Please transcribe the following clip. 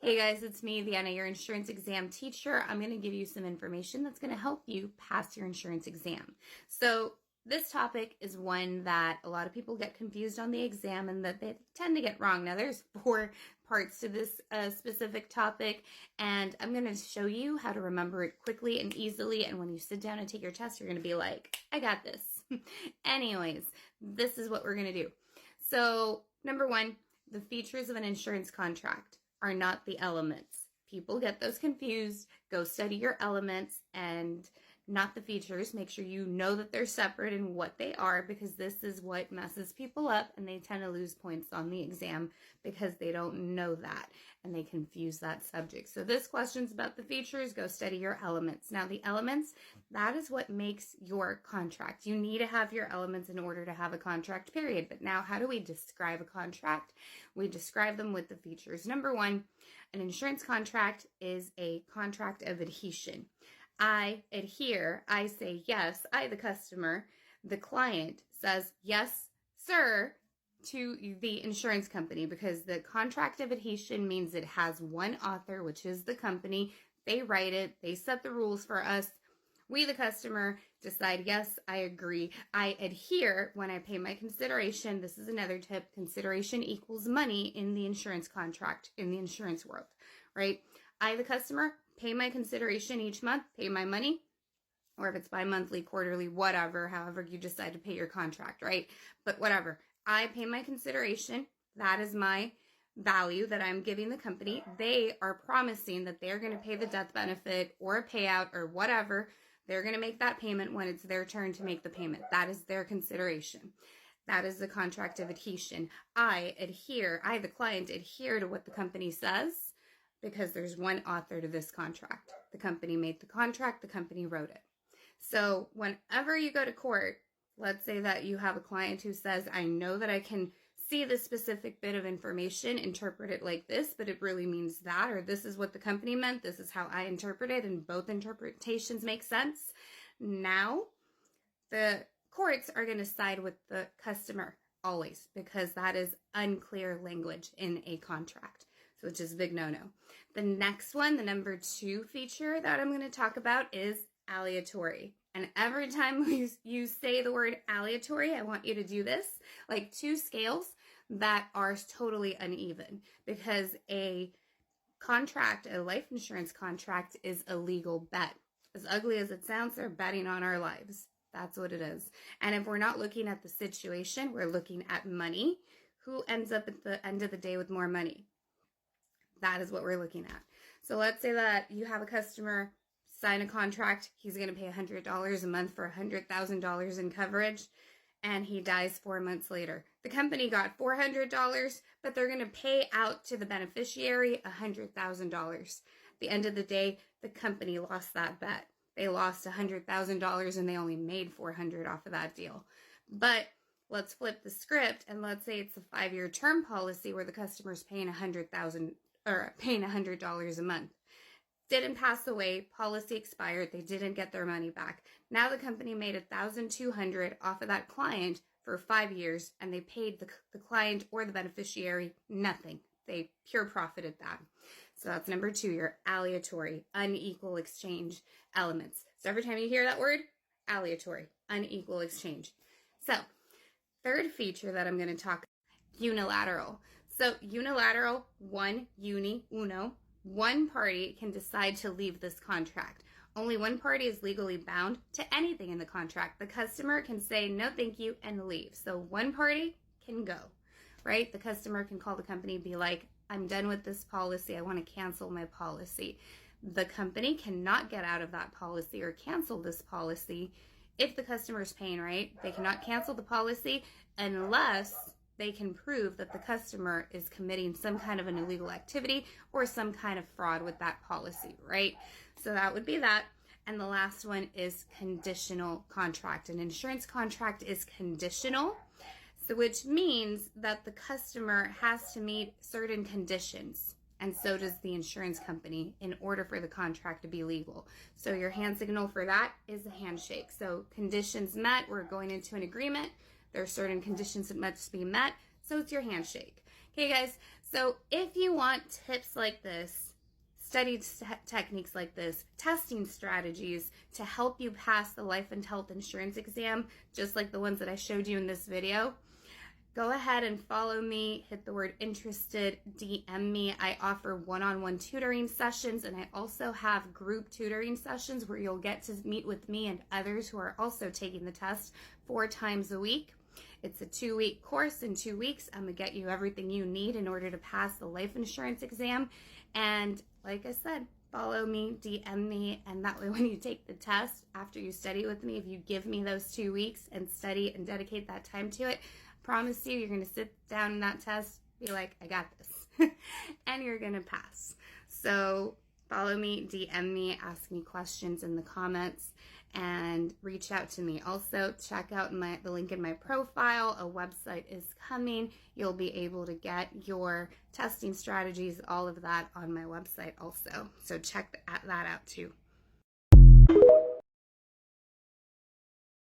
Hey guys, it's me, Vienna, your insurance exam teacher. I'm going to give you some information that's going to help you pass your insurance exam. So this topic is one that a lot of people get confused on the exam and that they tend to get wrong. Now there's 4 parts to this specific topic, and I'm going to show you how to remember it quickly and easily. And when you sit down and take your test, you're going to be like, I got this. Anyways, this is what we're going to do. So number 1, the features of an insurance contract are not the elements. People get those confused. Go study your elements and not the features. Make sure you know that they're separate and what they are, because this is what messes people up and they tend to lose points on the exam because they don't know that and they confuse that subject. So this question's about the features. Go study your elements. Now the elements, that is what makes your contract. You need to have your elements in order to have a contract, period. But now how do we describe a contract? We describe them with the features. Number 1, an insurance contract is a contract of adhesion. I adhere, I say yes, I, the customer, the client says yes, sir, to the insurance company, because the contract of adhesion means it has one author, which is the company. They write it, they set the rules for us. We, the customer, decide, yes, I agree. I adhere when I pay my consideration. This is another tip. Consideration equals money in the insurance contract, in the insurance world, right? I, the customer, pay my consideration each month, pay my money, or if it's bi-monthly, quarterly, whatever, however you decide to pay your contract, right? But whatever. I pay my consideration. That is my value that I'm giving the company. They are promising that they're going to pay the death benefit or a payout or whatever. They're going to make that payment when it's their turn to make the payment. That is their consideration. That is the contract of adhesion. I, the client, adhere to what the company says, because there's one author to this contract. The company made the contract, the company wrote it. So whenever you go to court, let's say that you have a client who says, I know that I can see this specific bit of information, interpret it like this, but it really means that, or this is what the company meant, this is how I interpret it, and both interpretations make sense. Now, the courts are going to side with the customer always, because that is unclear language in a contract. So which is a big no-no. The next one, the number 2 feature that I'm going to talk about is aleatory. And every time you say the word aleatory, I want you to do this, like 2 scales that are totally uneven, because a contract, a life insurance contract, is a legal bet. As ugly as it sounds, they're betting on our lives. That's what it is. And if we're not looking at the situation, we're looking at money. Who ends up at the end of the day with more money? That is what we're looking at. So let's say that you have a customer sign a contract. He's going to pay $100 a month for $100,000 in coverage, and he dies 4 months later. The company got $400, but they're going to pay out to the beneficiary $100,000. At the end of the day, the company lost that bet. They lost $100,000 and they only made $400 off of that deal. But let's flip the script, and let's say it's a 5-year term policy where the customer's paying paying $100 a month. Didn't pass away, policy expired, they didn't get their money back. Now the company made $1,200 off of that client for 5 years, and they paid the client or the beneficiary nothing. They pure profited that. So that's number 2, your aleatory, unequal exchange elements. So every time you hear that word, aleatory, unequal exchange. So 3rd feature that I'm going to talk about, unilateral. So unilateral, one party can decide to leave this contract. Only one party is legally bound to anything in the contract. The customer can say no thank you and leave. So one party can go, right? The customer can call the company, be like, I'm done with this policy, I want to cancel my policy. The company cannot get out of that policy or cancel this policy if the customer is paying, right? They cannot cancel the policy unless they can prove that the customer is committing some kind of an illegal activity or some kind of fraud with that policy, right? So that would be that. And the last one is conditional contract. An insurance contract is conditional, so which means that the customer has to meet certain conditions, and so does the insurance company, in order for the contract to be legal. So your hand signal for that is a handshake. So conditions met, we're going into an agreement. There are certain conditions that must be met, so it's your handshake. Okay, guys, So if you want tips like this, study techniques like this, testing strategies to help you pass the life and health insurance exam, just like the ones that I showed you in this video, go ahead and follow me, hit the word interested, DM me. I offer one-on-one tutoring sessions, and I also have group tutoring sessions where you'll get to meet with me and others who are also taking the test 4 times a week. It's a 2-week course. In 2 weeks, I'm gonna get you everything you need in order to pass the life insurance exam. And like I said, follow me, DM me, and that way when you take the test, after you study with me, if you give me those 2 weeks and study and dedicate that time to it, I promise you, you're gonna sit down in that test, be like, I got this, and you're gonna pass. So follow me, DM me, ask me questions in the comments, and reach out to me. Also, check out the link in my profile. A website is coming. You'll be able to get your testing strategies, all of that on my website also. So check that out too.